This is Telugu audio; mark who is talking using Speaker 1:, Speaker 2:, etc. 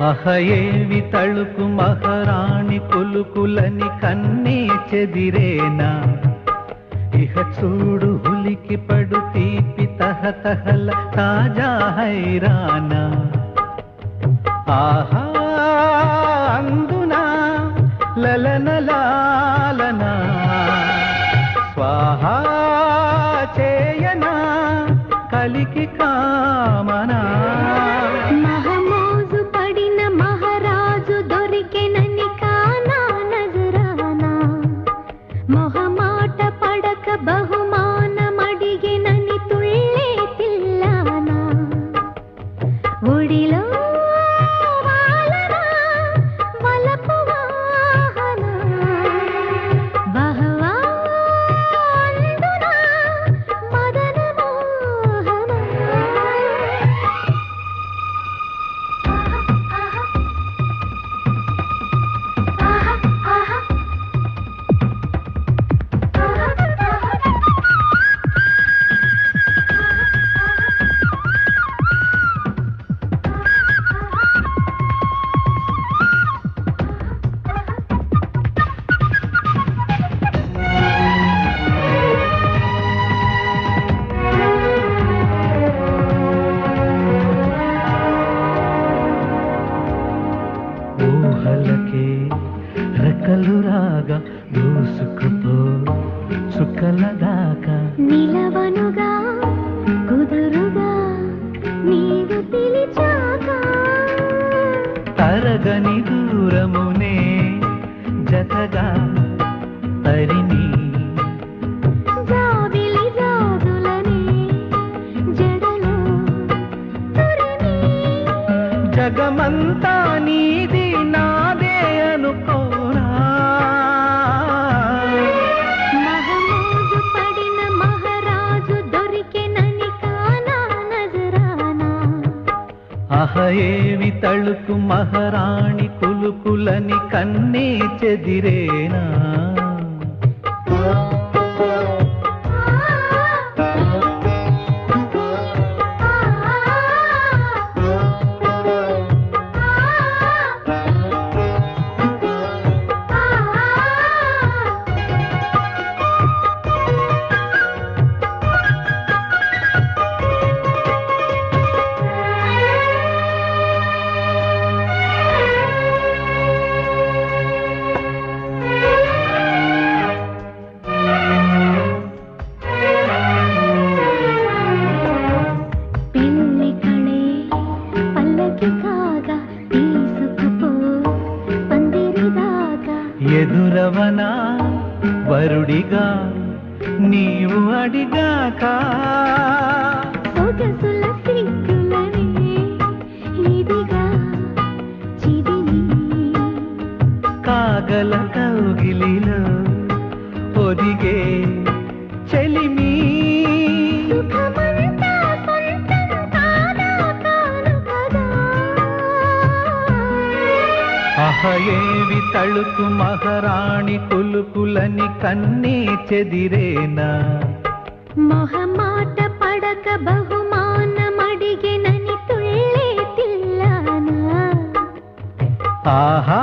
Speaker 1: అహయేవి తళుకు మహారాణి కొలుకులని కన్నే చెదిరేనా ఇహ చూడు హులికి పడు తీపి తహతహల తాజా హైరానా ఆహా అందునా లలనలాలనా స్వాహా చేయనా కలికి కామనా
Speaker 2: మహమోజు పడిన మహారాజు దొరికెనని కానా నజరానా మొహమాట పడక బహుమానమడిగెనని తుళ్ళే తిల్లానా ఒడిలో
Speaker 1: ఊహలకే రెక్కలు రాగా దూసుకుపో చుక్కల దాకా
Speaker 2: నిలవనుగా కుదురుగా నీవు పిలిచాక
Speaker 1: తరగని దూరమునే జతగా తరిని
Speaker 2: జాబిలి జాజులని జడలో తరిమి
Speaker 1: జగమంతా నీది నాదే అనుకోనా
Speaker 2: మహమోజు పడిన మహారాజు దొరికెనని కానా నజరానా
Speaker 1: అహయేవి తళుకు మహారాణి కులుకులని కన్నే చెదిరేనా ఎదురవనా వరుడిగా నీవు అడిగాక
Speaker 2: సొగసుల సిగ్గులని ఇదిగా చిదిమి
Speaker 1: కాగల కౌగిలిలో ఒదిగే చెలిమి
Speaker 2: సుఖమంతా సొంతం కాదా కాను కదా
Speaker 1: అహయేవి తళుకు మహారాణి కులుకులని కన్నే చెదిరేనా
Speaker 2: మొహమాట పడక బహుమానమడిగెనని తుళ్ళే తిల్లానా
Speaker 1: ఆహా